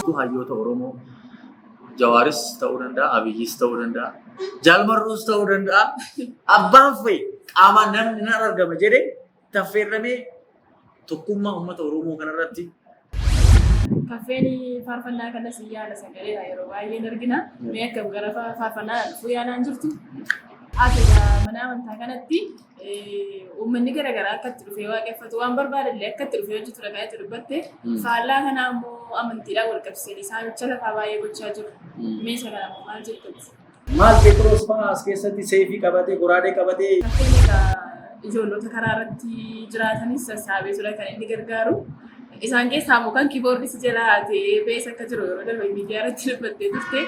beektuu hayyoota Oromoo Jawaaris ta'uu danda'a, Abiyyis ta'uu danda'a, Jaalmarroos ta'uu danda'a. Abbaan fe'e qaamaan namni nan argama jedhee taffeerramee tokkummaa uummata Oromoo kanarratti. Kaffeen faarfannaa kanas yaala sagaleedha yeroo baay'ee argina. Mee akkam gara faarfannaa dhufuu yaalaan jirtu? Ati mana amantaa kanatti uummanni garaagaraa akka itti dhufee waaqeffatu waan barbaadallee akka itti dhufee hojjetu dhagaa itti dubbatte faallaa kanaa immoo amantiidhaan wal qabsiisanii saamicha lafaa baay'ee gochaa jiru. Mee isa kana maal jettu? Maal Pheexroos fa'aa as keessatti seefii qabatee, goraadee qabatee. Kaffeen egaa ijoollota karaa irratti jiraatanis sassaabee ture kan inni gargaaru. Isaan keessaa immoo kan kiiboordis jala haatee beesa akka jiru yeroo darbe miidiyaa irratti dubbattee turte.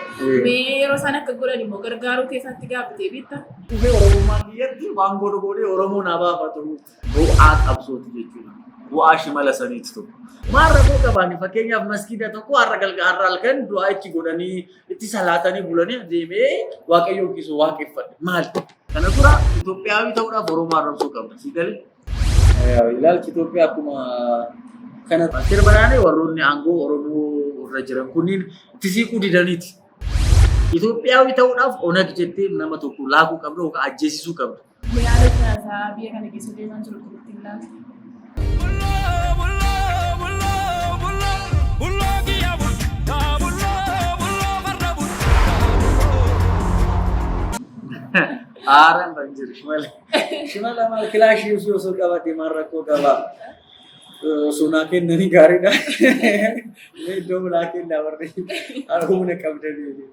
Mee yeroo isaan akka godhan immoo gargaaruu keessatti gaaffatee beektaa? Dhufee Oromummaan biyyatti waan godhu Oromoo naa baafatu bu'aa qabsooti jechuudha. Bu'aa shimala saniiti tokko. Maal rakkoo qabaanni fakkeenyaaf maskiida tokko har'a halkan du'aa itti godhanii itti salaatanii bulanii deemee waaqayyo yookiin waaqeffadhe. Maali? Kana dura Itoophiyaawii ta'uudhaaf Oromoo arrabsuu qabna. Si galee? Ilaalchi Itoophiyaa akkuma kana sirbanaalee warroonni aangoo Oromoo irra jiran kunniin itti siquu didaniiti. Itoophiyaawii ta'uudhaaf onag jettee nama tokko laakuu qabda yookaan ajjeesisuu qabda. Yaada siyaasaa biyya kana keessa deemaa jiru turte ilaala. Haaraan kan jiru shimala maal kilaashii osoo qabatee maal rakkoo qabaa. Sunaa kennanii gaariidha. Iddoo biraa kennaa warri humna qabdanii.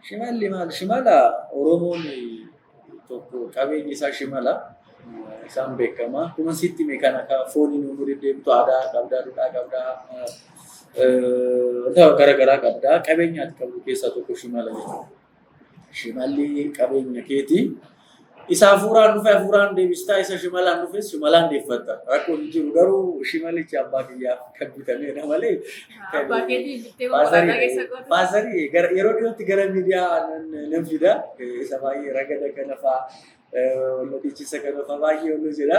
Shimalli maal? Shimala Oromoon tokko qabeenyi isaa shimala. Isaan beekama. Kuma sitti mee kana fooniin umurii deemtu aadaa qabdaa, duudhaa qabdaa, garaagaraa qabdaa. Qabeenya ati qabdu keessaa tokko shimala jechuudha. Shimalli qabeenya keetii. Isa hafuuraan deebistaa isa shimalaan dhufes shimalaan deeffatta. Rakkoon jiru garuu shimalichi abbaa kiyyaaf kan bitameedha malee. Abbaa keetii bittee boqonnaa keessa godhu. Baasarii yeroo dhiyootti gara miidiyaa nan fida. Isa baay'ee ragada kana fa'aa walloodichisa kana fa'aa baay'ee wallo jedha.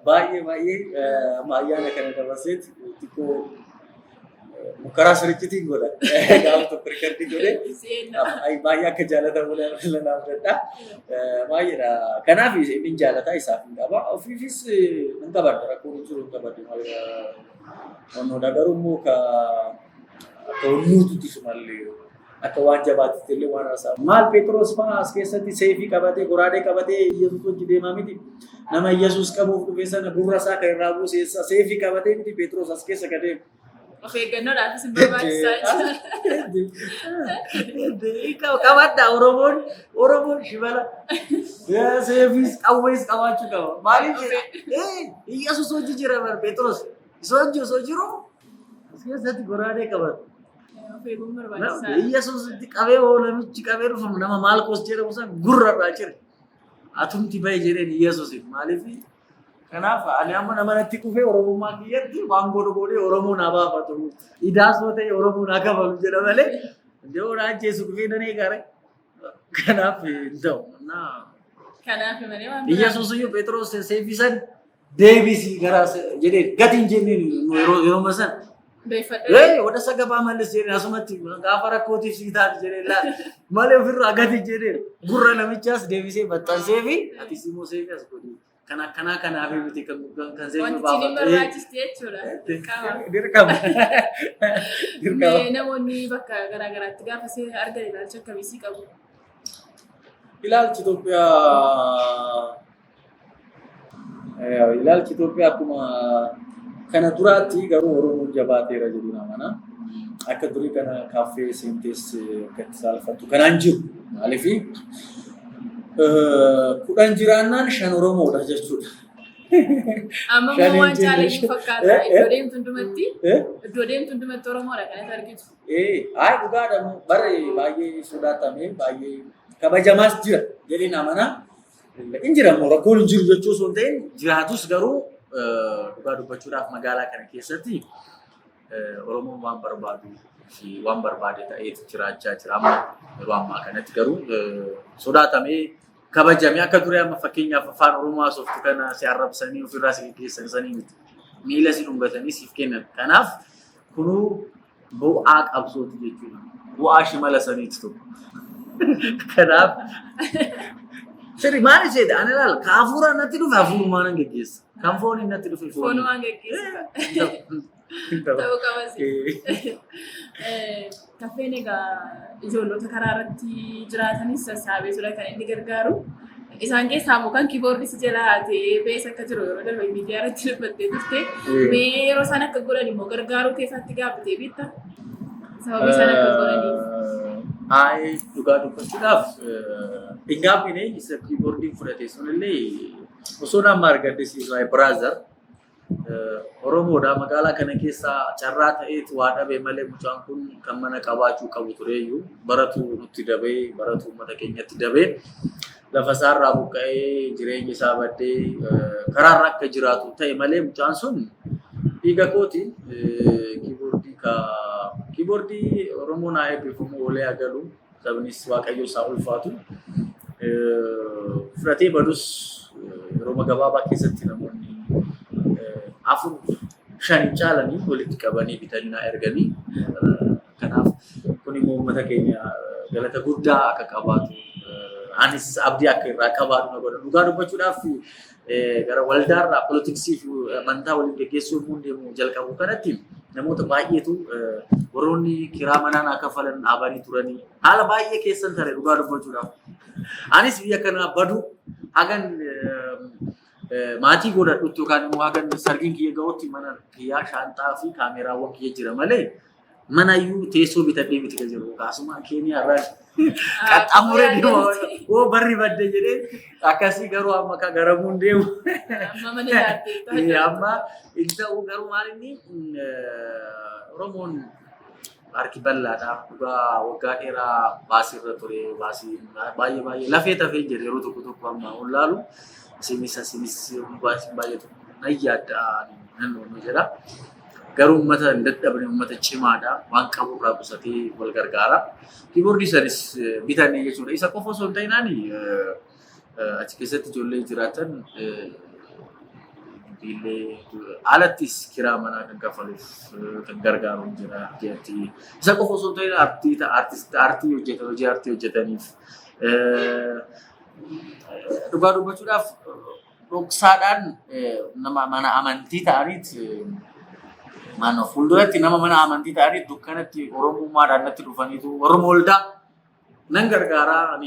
Baay'ee ayyaana kana dabarseet xiqqoo mukaraa sirriitti godha. Gaafa tokko rikardi godhe baay'ee akka jaallatamu lanaaf dadha. Baay'eedha. Kanaaf inni jaalataa isaaf hin qaba. Ofiifis hin qabadha. Rakkoon jiru hin qabadhu. Wannoodha garuu immoo akka hunduututti sumallee akka waan jabaatitti illee waan haasaa. Maal Pheexroos fa'aa as keessatti seefii qabatee, goraadee qabatee Iyyasuus hojii deemaa miti. Nama Iyyasuus qabuuf dhufe sana gurra isaa kan irraa buuse seefii qabatee miti Pheexroos as keessa gad deemu. Of eeggannoodhaafis hin barbaachisaa jechuudha. Qabadda Oromoon shimala. Seefis qawwees qabaachuu qaba. Maaliif Iyyasuus hojii jira bar Pheexroos. Osoo jiru as keessatti goraadee qabata. Of eeguun barbaachisaa. Iyyasuus itti qabee namichi qabee dhufamu nama Maalkoos jedhamu san gurra irraa cire. Atumti bahe jedheen Iyyasuus maaliif? Kanaaf ani amma namanatti dhufee Oromummaa biyyatti waan godhee Oromoo naa baafatu. Idaasoo ta'e Oromoo naa kafalu jedha malee iddoo naa ajjeesu dhufee nan eegare. Kanaaf hin ta'u. Kanaaf malee waan Iyyasuus iyyuu Pheexroos seefisan deebisii gara jedhee gatiin jenneen yeroo masan. beeffadhe. Wada sagabaa mallis jedhee asumatti gaafa rakkootiif si taate jedhee malee ofirraa gati jedhee gurra namichaas deebisee baxxansee fi atis immoo seefi as godhe. Kan akkanaa kanaaf miti kan seefi baafate. Wanti ni barbaachiste jechuudha. Dirqama. Namoonni bakka garaagaraatti gaafa argan ilaalcha akkamiis qabu. Ilaalchi Itoophiyaa akkuma kana duraatti garuu Oromoon jabaateera jedhu namana. Akka durii kana kaaffee seentees akka itti saalfattu kanaan jiru. Maaliif kudhan jiraannaan 5 Oromoodha jechuudha. Amma waan challenge fakkaata. Iddoo deemtu hundumatti Oromoodha kan isa argitu. Dhugaadha bare baay'ee sodaatamee baay'ee kabajamaas jira jedhee namana. Hin jiramu rakkoon hin jiru jechuu osoo hin ta'in jiraatus garuu dhugaa dubbachuudhaaf magaalaa kana keessatti Oromoon waan barbaadu fi waan barbaade ta'ee jiraachaa jira. Amma yeroo ammaa kanatti garuu sodaatamee kabajamee akka durii amma fakkeenyaaf afaan Oromoo haasoftu kana si arrabsanii ofirraa si geggeessanii miti. Miila si dhungatanii siif kennan. Kanaaf kunuu bu'aa qabsooti jechuudha. Bu'aa shimala saniitu tokko. Kanaaf sirrii maal isheedha ani ilaala ka hafuuraan natti dhufe hafuurumaan nan geggeessa. Kan fooniin natti dhufe Foonumaan geggeessa. Ta'uu qabasi. Kaffeen egaa ijoollota karaa irratti jiraatanis sassaabee ture kan inni gargaaru. Isaan keessaa immoo kan kiiboordii si jala haatee bees akka jiru yeroo darbe miidiyaa irratti dubbattee turte. Mee yeroo isaan akka godhan immoo gargaaruu keessatti gaaffatee beektaa? Sababii isaan akka godhaniif. Dhugaa dubbachuudhaaf hin gaaffine isa kiiboordiin fudhate sunillee osoo nama argadisiisu biraazar Oromoodhaa magaalaa kana keessa carraa ta'eetu waa dhabe malee mucaan kun kan mana qabaachuu qabu tureeyyuu baratu nutti dabee baratu uummata keenyatti dabee lafa isaarraa buqqa'ee jireenya isaa baddee karaarra akka jiraatu ta'e malee mucaan sun dhiiga kooti kiiboordii Oromoon haa eebbifamu oolee agalu sabnis waaqayyo isaa ulfaatu fudhatee badus yeroo gabaabaa keessatti namoonni 4-5 caalanii walitti qabanii bitanii na erganii kanaaf kun immoo uummata keenya galata guddaa akka qabaatu anis abdii akka irraa qabaatu na godha dhugaa dubbachuudhaaf gara waldaarraa poolitiksii fi amantaa waliin geggeessuu hundeemu jalqabu kanatti namoota baay'eetu warroonni kiraa manaa naa kaffalan dhaabanii turanii haala baay'ee keessan tare dhugaa dubbachuudhaaf anis biyya kana badu hagan maatii godhadhutti yookaan immoo hagan sargiin kiyya ga'utti mana kiyyaa shaantaa fi kaameraawwan kiyya jira malee mana iyyuu teessoo bitadhee miti jiru kaasuma Keeniyaa irraa qaxxaamuree deema oo barri badde jedhee akkasii garuu amma ka garamuun deemu amma inni ta'uu garuu maal inni Oromoon harki bal'aadha dhugaa waggaa dheeraa baasii irra ture baasii baay'ee lafee tafee jira yeroo tokko amma olaalu sinis baasii baay'ee nayyaadha nan jedha. Garuu uummata hin dadhabne uummata cimaadha waan qabu irraa qusatee wal gargaara. Kiiboordii sanis bitannee jechuudha. Isa qofa osoo hin ta'inaani achi keessatti ijoollee jiraatan illee alattis kiraa manaa kan kaffaluuf kan gargaaru jira jetti. Isa qofa osoo hin ta'in aartii hojjetaniif dhugaa dubbachuudhaaf dhoksaadhaan nama mana amantii ta'aniiti Mano fuulduratti nama mana amantii ta'anii dukkanatti Oromummaadhaan natti dhufaniitu Oromoo waldaa nan gargaaraa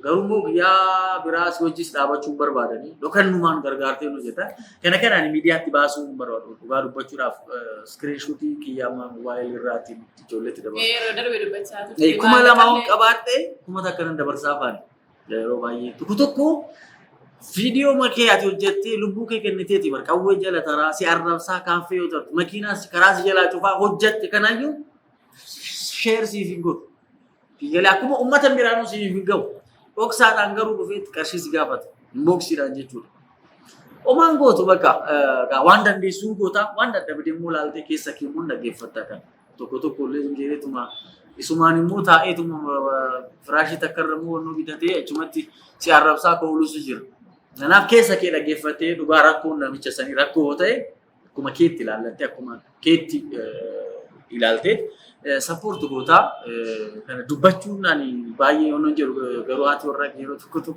garuu guyyaa biraas wajjis dhaabachuun barbaadanii dhokannumaan gargaartee nu jetta. Kana kanaan miidiyaatti baasuu hin barbaadu. Dhugaa dubbachuudhaaf iskiriinshuutii kiyyaama mobaayil irraatiin ijoolleetti dabarsu. Yeroo darbe dubbachaa turte. 2,000 qabaadhee 1,000 akkanan dabarsaa faani. Yeroo baay'ee tokko Video makee ati hojjettee lubbuu kee kenniteeti bar qawwee jala taraa si arrabsaa kaaffee yoo ta'u makiinaas karaa si jalaa cufaa hojjette kanaayyuu sheer siif hin godhu. Biyyalee akkuma uummata biraanuu siif hin gahu. Dhoksaadhaan garuu dhufeetti qarshii si gaafata. Inboksiidhaan jechuudha. Omaan gootu bakka waan dandeessuu goota waan dadhabde immoo laaltee keessa keemmuun dhaggeeffattaa kan tokko illee hinjeeretuma isumaan immoo taa'eetuma firaashii takka irra immoo wannoo bitatee achumatti si arrabsaa kooluusu jira. Kanaaf keessa kee dhaggeeffatee dhugaa rakkoon namicha sanii rakkoo yoo ta'e akkuma keetti ilaallattee akkuma keetti ilaaltee sappoortu gootaa kana dubbachuun ani baay'ee yoo jedhu garuu haati warra yeroo tokko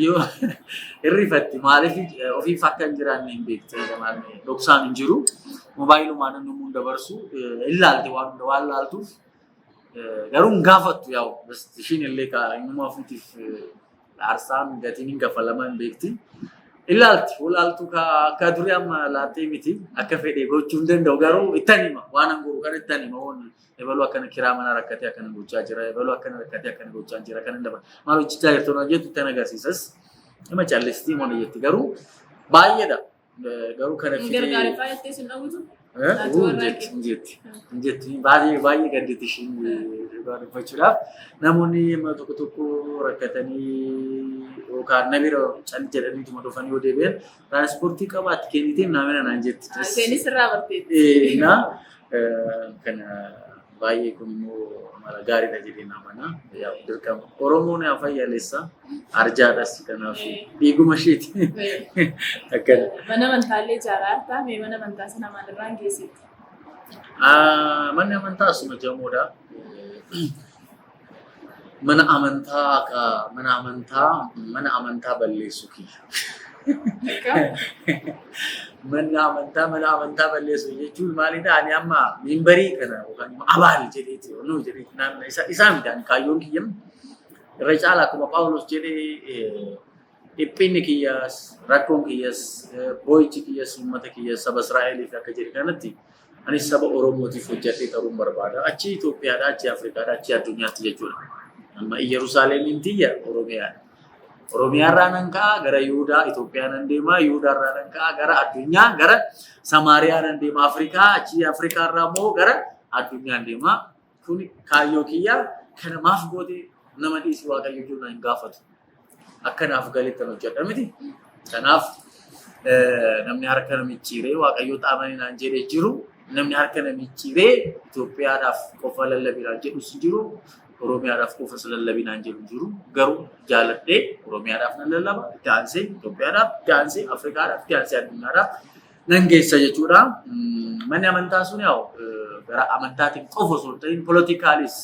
yoo hirrifatti maaliif ofiif akka hin jiraanne hin beekte dhoksaan hin jiru moobaayilumaan namni dabarsu ilaalte waan laaltuuf garuu hin gaafattu yaa'u ishiin illee innuma ofiitiif Arsaan gatiin hin kaffalaman beekti. Ilaalti ulaaltu akka durii amma laattee miti akka fedhee gochuu hin danda'u garuu ittan hima waan anguru kan ittan hima waan ebaluu akkana kiraa mana rakkatee akkana gochaa jira ebaluu akkana rakkatee akkana gochaa jira kan dabar maal hojjechaa jirtu na jettu ittan agarsiisas nama callistii mana jetti garuu baay'eedha garuu kana fidee gargaarifaa jettee sun dhawutu Injetti baay'ee gadditi ishiin dubbachuudhaaf namoonni tokko rakkatanii yookaan namira calli jedhaniituma dhufanii yoo deebi'an tiraansportii qabaatti kenniteen naamina naan jetti. Seenis irraa barteetti. Kana baay'ee kun immoo mala gaariidha jedhee naamana. Dirqama Oromoon yaa fayyaalessa arjaadhas kanaaf dhiiguma isheeti. Mana amantaallee ijaaraa ta'ame mana amantaa sana maalirraan geessetti? Manni amantaa asuma jamuudha. Mana amantaa balleessu kiyya. Mana amantaa balleessu jechuun maalidha? Ani amma mimbarii kana yookaan immoo abaal jedheeti nu jedhee naannoo isaa midhaan kaayyoon kiyya irra caala akkuma Phaawulos jedhee dhiphinni kiyyas rakkoon kiyyas boo'ichi kiyyas uummata kiyyas saba Israa'eliif akka jedhe kanatti anis saba Oromootiif hojjedhee ta'uun barbaada. Achi Itoophiyaadha, achi Afrikaadha, achi addunyaatti jechuudha. Amma Yerusaalemiin tiyya Oromiyaadha. Oromiyaarraa nan ka'a gara Yihuudaa, Itoophiyaa nan deema, Yihuudaarraa nan ka'a gara addunyaa, gara Samaariyaa nan deema, Afrikaa, achi Afrikaarraa immoo gara addunyaan deema. Kun kaayyoo kiyya kana maaf goote nama dhiisi Waaqayyo jiru hin gaafatu. Akkanaaf galitti kan hojjedha miti. Kanaaf namni harka namichiiree Waaqayyo xaamanii naan jedhee jiru, namni harka namichiiree Itoophiyaadhaaf qofa lallabinaan jedhus jiru. Oromiyaadhaaf qofa lallabinaan jedhu jiru garuu jaaladhee Oromiyaadhaaf nan lallaba itti aansee Itoophiyaadhaaf itti aansee Afrikaadhaaf itti aansee addunyaadhaaf nan geessa jechuudha. Manni amantaa sun gara amantaatiin qofa osoo hin ta'in politikaalis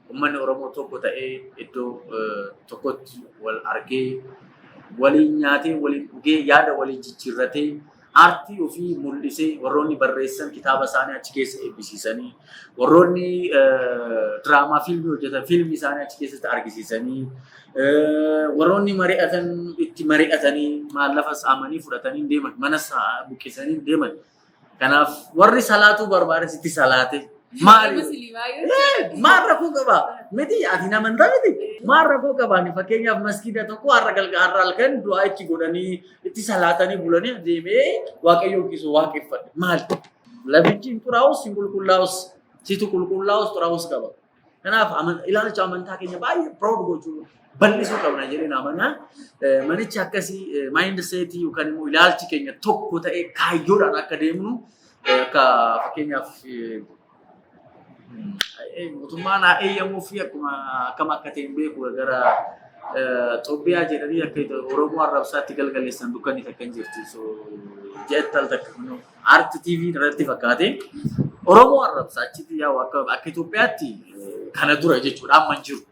uummanni Oromoo tokko ta'ee iddoo tokkotti wal argee waliin nyaatee waliin dhugee yaada waliin jijjiirratee aartii ofii mul'isee warroonni barreessan kitaaba isaanii achi keessa eebbisiisanii warroonni diraamaa fiilmii hojjetan fiilmii isaanii achi keessatti argisiisanii warroonni mari'atan itti mari'atanii maallaqa saamanii fudhatanii deeman mana buqqisanii deeman. Kanaaf warri salaatuu barbaadan itti salaate maal rakkoo qaba miti ati namantaa miti maal rakkoo qabaani fakkeenyaaf masgiida tokko har'a halkan du'aa itti godhanii itti salaatanii bulanii deemee Waaqayyo kiisu waaqeffadhe maal lafichi hin xuraa'us hin qulqullaa'us situ qulqullaa'us xuraa'us qaba. Kanaaf ilaalcha amantaa keenya baay'ee proud gochuu bal'isuu qabna jedhee namanaa manichi akkasii maayindi seetii yookaan immoo ilaalchi keenya tokko ta'ee kaayyoodhaan akka deemnu akka fakkeenyaaf mootummaan haa eeyyamuu fi akkam akka ta'e hin beeku gara Itoophiyaa jedhanii akka Oromoo arrabsaatti galgaleessan dukkanni takka hin jirtu. Jettal takka aarti TV irratti fakkaate Oromoo arrabsa achitti yaa akka Itoophiyaatti kana dura jechuudha amma hin jiru.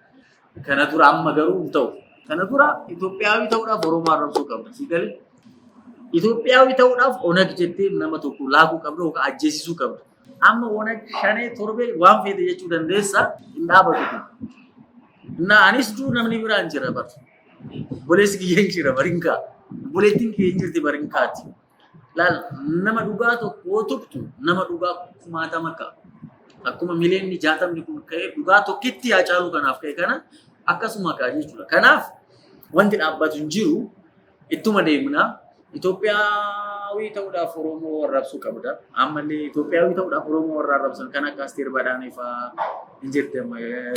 Kana dura amma garuu hin ta'u. Kana dura Itoophiyaawii ta'uudhaaf Oromoo arrabsuu qabna. Siigalee Itoophiyaawii ta'uudhaaf onag jettee nama tokko laaguu qabna yookaan ajjeesisuu qabna. Amma onag shanee torbee waan fedhe jechuu dandeessa hin dhaabatu. Anis duu namni biraan jira bar. Boleessi kiyyeen jira barinkaa. Boleettiin kiyyeen jirti barinkaati. Laal nama dhugaa tokko tuqtu nama dhugaa kumaatama ka'a. Akkuma miliyoonni 60 kun ka'ee dhugaa tokkitti haa caalu kanaaf ka'e kana akkasuma ka'a jechuudha. Kanaaf wanti dhaabbatu hin jiru ittuma deemna. Itoophiyaawii ta'uudhaaf Oromoo arrabsuu qabda. Ammallee Itoophiyaawii ta'uudhaaf Oromoo warra arrabsan kan akka Asteer Badhaanee fa'aa hin jirte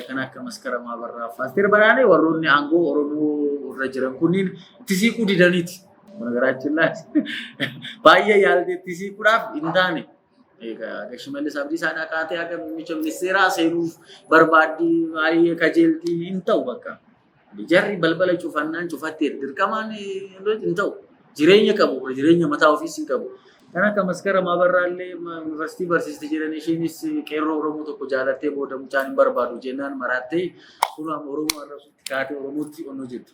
kan akka Maskaramaa Barraa fa'aa. Asteer Badhaanee warroonni aangoo Oromoo irra jiran kunniin itti siquu didaniiti. Magaraachin baay'ee yaaltee itti siquudhaaf hin taane. Shimallis Abdiisaadhaa kaatee akka muummicha ministeeraa seenuuf barbaaddi baay'ee kajeeltii hin ta'u bakka. Jarri balbala cufannaan cufattee dirqamaan hin ta'u. Jireenya qabu, jireenya mataa ofiis qabu. Kan akka Maskaramaa Barraallee yuunivarsiitii barsiisti jedhan isheenis qeerroo Oromoo tokko jaalattee booda mucaan hin barbaadu jennaan maraattee kunaan Oromoo arrabsutti kaatee Oromootti onnoo jirtu.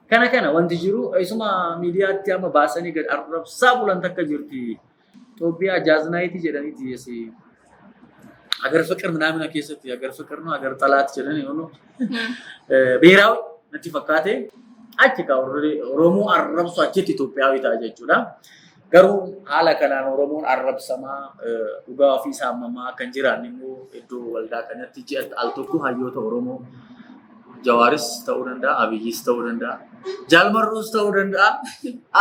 Kana wanti jiru isuma miidiyaatti amma baasanii gad arrabsaa bulan takka jirti. Itoophiyaa jaaznaayitii jedhaniiti yesi. Agar ፍቅር ምናምን keessatti agar ፍቅር ነው agar ጠላት jedhanii onnoo. Beeraawi natti fakkaate. Achi ka Oromoo arrabsu achitti Itoophiyaawii ta'a jechuudha. Garuu haala kanaan Oromoon arrabsamaa dhugaa ofii saamamaa kan jiran immoo iddoo waldaa kanatti ji'a al tokko hayyoota Oromoo Jawaaris ta'uu danda'a, Abiyyis ta'uu danda'a, Jaalmarroos ta'uu danda'a.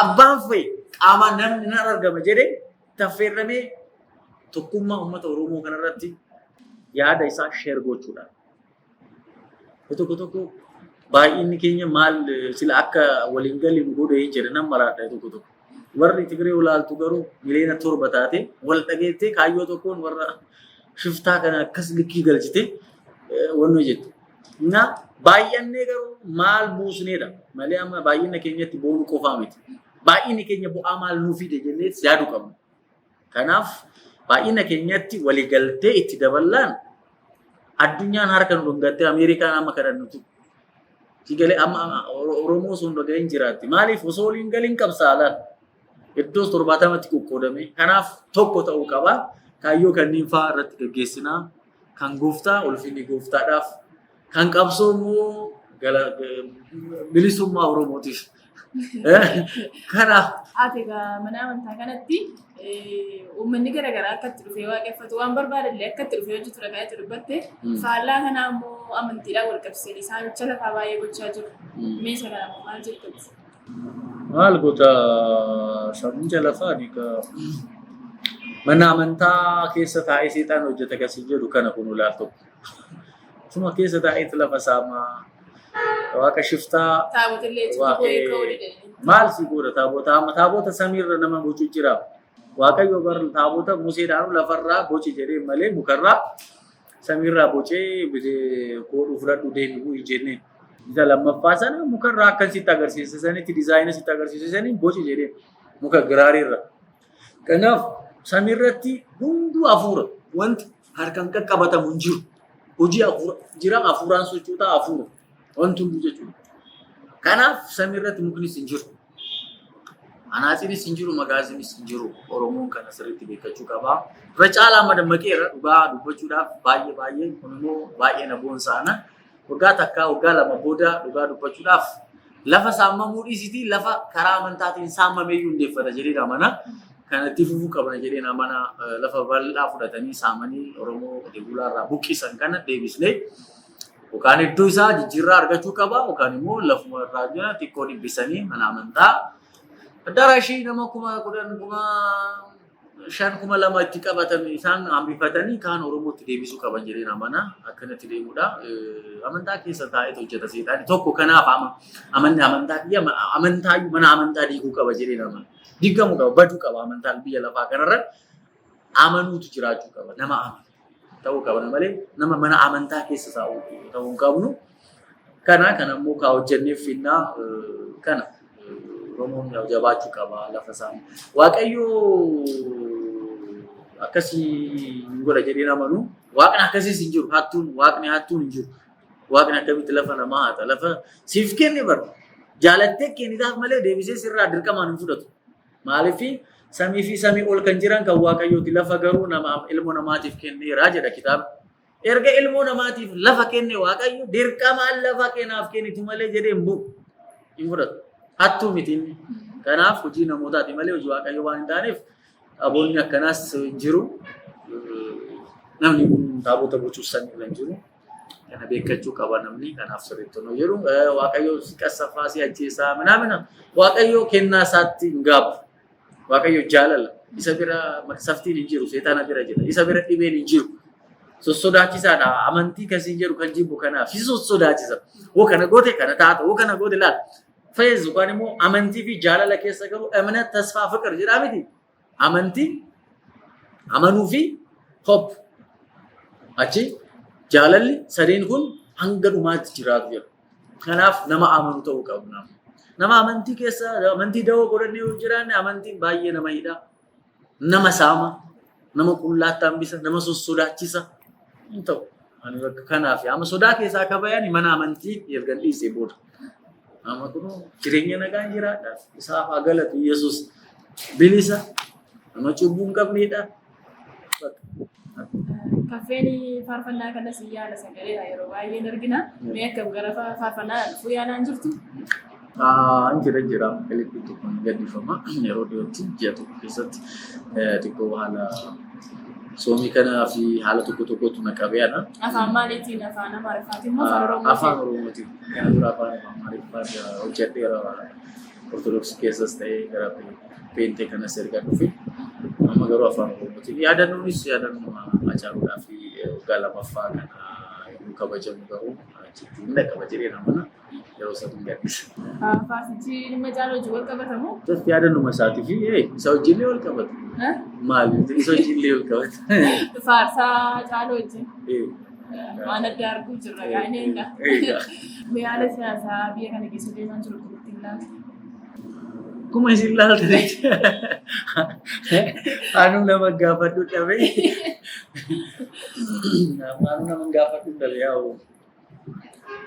Abbaan fa'i qaamaan namni nan argama jedhee taffeerramee tokkummaa uummata Oromoo kanarratti yaada isaa sheer gochuudha. Tokko baay'inni keenya maal sila akka waliin galii godhe hin jedhe nan maraadha tokko. Warri Tigree ulaaltu garuu miliyoona 7 taate wal dhageettee kaayyoo tokkoon warra shiftaa kana akkas likkii galchite wannoo jettu. Na baay'annee garuu maal buusneedha malee amma baay'ina keenyatti boonu qofaa miti. Baay'inni keenya bu'aa maal nuu fide jennee yaaduu qabna. Kanaaf baay'ina keenyatti waliigaltee itti daballaan addunyaan harka nu dhungattee Ameerikaan amma kadhannutu. Sigalee amma Oromoo sun dhaga'een jiraatti. Maaliif osoo waliin galiin qabsaalaan iddoo 70tti qoqqoodame. Kanaaf tokko ta'uu qaba. Kaayyoo kanneen fa'aa irratti gaggeessinaa. Kan gooftaa ulfinni gooftaadhaaf. Kan qabsoo immoo bilisummaa Oromootiif. Kanaaf. Ati mana amantaa kanatti uummanni garaagaraa akka itti dhufee waaqeffatu waan barbaadallee akka itti dhufee hojjetu dhagaa itti dubbatte faallaa kanaa immoo amantiidhaan wal qabsiisee isaan gocha lafaa baay'ee gochaa jiru. Meeshaa kana maal jettati? Maal goota sammuu lafaan mana amantaa keessa taa'ee seexaan hojjeta kasii jedhu kana kun ulaal tokko. Suma keessa taa'eetti lafa saamaa waaqa shiftaa maal si godha taabota samiirra nama bocuu jira. Waaqayyo bar taabota Museedhaan lafarraa boci jedhee malee mukarraa samiirraa bocee koodhu fudhadhu deebi'uu hin jenneen. Isa lammaffaa sana mukarraa akkan sitti agarsiisanitti diizaayina sitti agarsiisanii boci jedhee muka giraariirra. Kanaaf samiirratti hunduu hafuura wanti harkaan qaqqabatamu hin jiru. Hojii hafuura jira hafuuraan sochoota hafuura wanti hunduu jechuudha. Kanaaf samiirratti muknis hin jiru. Anaasiinis hin jiru, magaaziinis hin jiru. Oromoon kana sirriitti beekachuu qaba. Irra caalaa madammaqeera dhugaa dubbachuudhaaf baay'ee kun immoo baay'ee na boonsaana. Waggaa takkaa waggaa lama booda dhugaa dubbachuudhaaf lafa saamamuu dhiisitii lafa karaa amantaatiin saamameeyyuu hundeeffata jedhee amana. Kanatti fufuu qabna jedhee amana lafa bal'aa fudhatanii saamanii Oromoo deegulaarraa buqqisan kana deebisnee yookaan iddoo isaa jijjiirraa argachuu qaba yookaan immoo lafuma irraa jira xiqqoo dhibbisanii mana amantaa Darashii nama 10,000 itti qabatan isaan hambifatanii kaan Oromootti deebisuu qaban jedhee amana akkanatti deemuudha. Amantaa keessa taa'ee hojjeta seexaan tokko kanaaf amantaa mana amantaa diiguu qaba jedhee amana. Diigamuu qaba baduu qaba amantaan biyya lafaa kanarratti amanuutu jiraachuu qaba nama amanu ta'uu qaba malee nama mana amantaa keessa ta'uu qabnu kana immoo kaa hojjenneef finnaa kana. Oromoon jabaachuu qaba lafa isaa. Waaqayyo akkasii godha jedhee amanu waaqni akkasiis hin jiru. Waaqni hattuun hin jiru. Waaqni akkamitti lafa namaa hata lafa siif kenne bara. Jaalattee kennitaaf malee deebisee sirraa dirqamaan hin fudhatu. Maaliif samii fi samii ol kan jiran kan Waaqayyooti lafa garuu ilmoo namaatiif kenneera jedha kitaaba. Erga ilmoo namaatiif lafa kenne Waaqayyo dirqamaan lafa kennaaf kennitu malee jedhee hin fudhatu. Hattuu mitiin. Kanaaf hojii namootaati malee hojii Waaqayyo waan hin taaneef aboonni akkanaas hin jiru. Namni taabota bocuuf sanyii hin jiru. Kana beekachuu qaba namni kanaaf sirriitti hojii jedhu Waaqayyo si qassafaa si ajjeesaa manaamina Waaqayyo kennaa isaatti hin gaabu. Waaqayyo jaalala. Isa bira maksaftiin hin jiru seexana bira jira. Isa bira dhibeen hin jiru. Sossodaachisaadha. Amantii kasii jedhu kan jibbu kanaaf si sossodaachisa. Woo kana goote kana taata woo kana goote laal. Fayyazu yookaan immoo amantii fi jaalala keessa galu amana tasfaa fiqir jedhaa miti. Amantii amanuu fi hopp achi jaalalli sadeen kun hanga dhumaatti jiraatu jedhu. Kanaaf nama amanu ta'uu qabu nama amantii keessa amantii dawoo godhannee yoo jiraanne amantiin baay'ee nama hidha. Nama saama, nama qullaatti hambisa, nama sossodaachisa hin ta'u. Kanaaf amma sodaa keessaa akka bayan mana amantii erga dhiisee booda. Nama kun jireenya nagaan jiraadha. Isaaf haa galatu Yesuus bilisa nama cubbuu hin qabnedha. Kaffeen faarfannaa kanas yaala sagaleedha yeroo baay'ee argina. Mee akka gara faarfannaa dhufuu yaalaan jirtu? Jira. Kalitti kun gaddifama. Yeroo dhiyootti ji'a tokko keessatti xiqqoo haala soomii kanaa fi haala tokkotu naqabeedha. Afaan maaliitiin afaan Amaariffaatiin moo afaan Oromootiin? Afaan Oromootiin. Kana dura afaan Amaariffaan hojjedheera Ortodoksii keessas ta'ee gara Peentee kanas erga dhufe. Amma garuu afaan Oromootiin. Yaadannoonis yaadannoo Hacaaluudhaa fi waggaa lamaffaa kana yommuu kabajamu garuu achitti kabajee namana yeroo isaatti gaddisa. Faarsichi dhimma Hacaaluu wajjin wal qabatamu? Yaadannuma isaatii fi isa wajjin wal qabata. Maali? Isa wajjin wal qabata. Faarsaa Hacaaluu wajjin. Waan adda arguu jirra gaa'ineenga. Haala siyaasaa biyya kana keessa deemaa jiru turtiin laata? Akkuma isin ilaaltan anuu nama gaafadhu dhabe. Anuu nama gaafadhu dhabe yaa'u.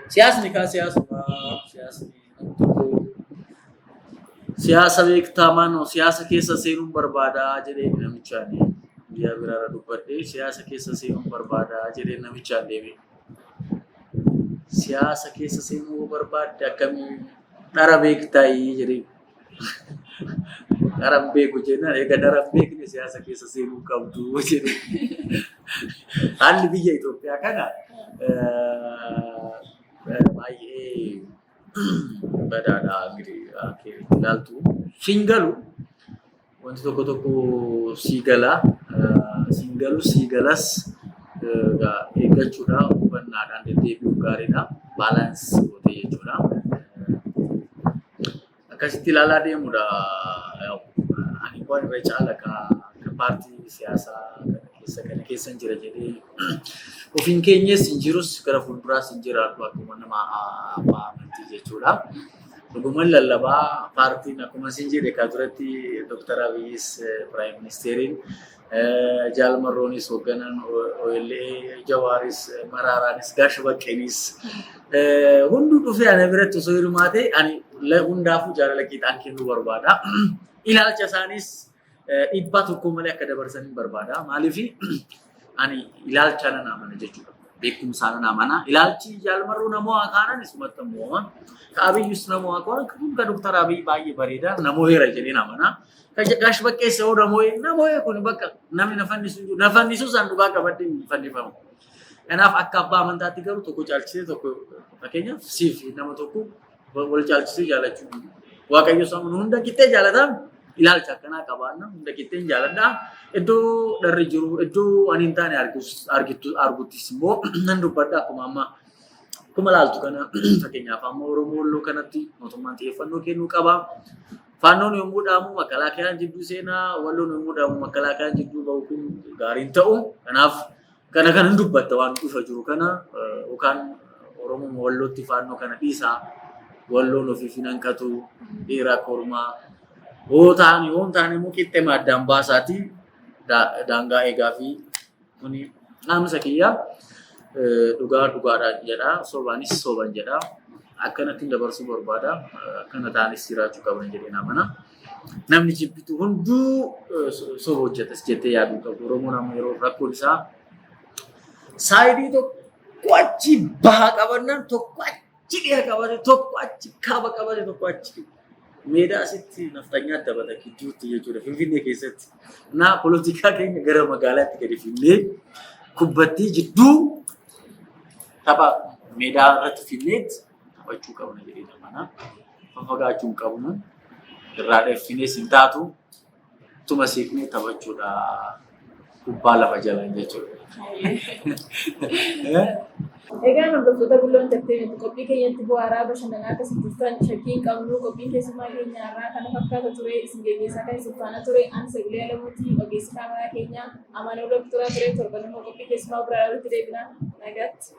Siyaasni siyaasa beektamaan siyaasa keessa seenuun barbaadaa jedhee namichaan biyya biraarra dubbadhee siyaasa keessa seenuun barbaadaa jedhee namichaan deeme. Siyaasa keessa seenuu barbaadde akkamii dhara beektaayii jedhee. Dharan beeku jennaan egaa dharan beekne siyaasa keessa seenuu qabdu jedhee. Haalli biyya Itoophiyaa kana baay'ee badaadha ilaaltu. Siin galu wanti tokko tokko sii gala. Siin galu sii galas eeggachuudha hubannaadhaan deddeebi'uu gaariidha. Baalaansii gootee jechuudha. Akkasitti ilaalaa deemudha. Ani waan irra caala akka paartii siyaasaa kana keessa hin jira jedhee ofiin keenyas hin jirus gara fuulduraas hin jiraatu akkuma nama abbaa amantii jechuudha. Dhuguman lallabaa paartiin akkuma isin jedhe kan duratti Dr. Abiyyis Piraayim Ministeeriin Jaalmarroonis hoogganan OLA Jawaaris Maraaraanis Gaash Baqqeenis hunduu dhufee ana biratti osoo hirmaate ani hundaafuu jaalala qiixaan kennuu barbaada. Ilaalcha isaanis dhiibbaa tokko malee akka dabarsan hin barbaada. Maaliif ani ilaalcha nan amana jechuudha. Beekumsaa nan amana. Ilaalchi Jaalmarroo namoo akaanan isumatti ammoo Abiyyus namoo akaanan kan Dr. Abiy baay'ee bareeda namoo heera jedheen amana. Gaash Baqqeessa yoo namoo kun bakka namni na fannisu sanduuqaa qabadde hin fannifamu. Kanaaf akka abbaa amantaatti garuu tokko caalchisee tokko fakkeenyaaf siif nama tokko wal caalchisee jaalachuu. Waaqayyo sammuu hunda qixxee jaalatam ilaalcha akkanaa qabaanna hunda qixxeen jaaladha. Iddoo dharri jiru iddoo ani hin taane arguttis immoo nan dubbadha akkuma laaltu kana fakkeenyaaf amma Oromoo Walloo kanatti mootummaan xiyyeeffannoo kennuu qaba. Faannoon yommuu dhaamu makalaakayaan jidduu seenaa Walloon yommuu dhaamu makalaakayaan jidduu ba'u kun gaariin ta'u. Kanaaf kana hin dubbatta waan dhufa jiru kana yookaan Oromoo Wallootti faannoo kana dhiisaa. Walloon ofiif hin hanqatu dhiiraa kormaa yoo ta'an immoo qixxee addaan baasaati daangaa eegaa fi kuni dhaamsa kiyya dhugaadhaan jedha sobaanis soban jedha akkanatti dabarsuu barbaada akkana ta'anis jiraachuu qaban jedhee amana. Namni jibbitu hunduu soba hojjetas jettee yaaduu qabu. Oromoon amma yeroo rakkoon isaa saayidii tokko achi bahaa qabannaan tokko Cikir kabare tokko achi kaaba kabare tokko achi meedaa asitti naftanyaa dabata gidduutti jechuudha Finfinnee keessatti. Naa poolitikaa keenya gara magaalaatti gadi finnee kubbattii jidduu tapha meedaa irratti finneetti taphachuu qabna jedhee amana. Fagaachuu hin qabnu irraa dheeffinees hin taatu tuma siifnee taphachuudha kubbaa lafa jalaan jechuudha. Egaa hordoftoota Bulloo Entertainment qophii keenyatti bu'aaraa bashannanaa akkasitti uffatanii shakkii hin qabnu qophiin keessumaa keenya irraa kana fakkaata ture isin gaggeessaa kan isin faana ture ani Segulee Alamuutii ogeessi kaameraa keenya Amanoo Doktoraa ture torban immoo qophii keessumaa biraa irratti deebina nagaatti.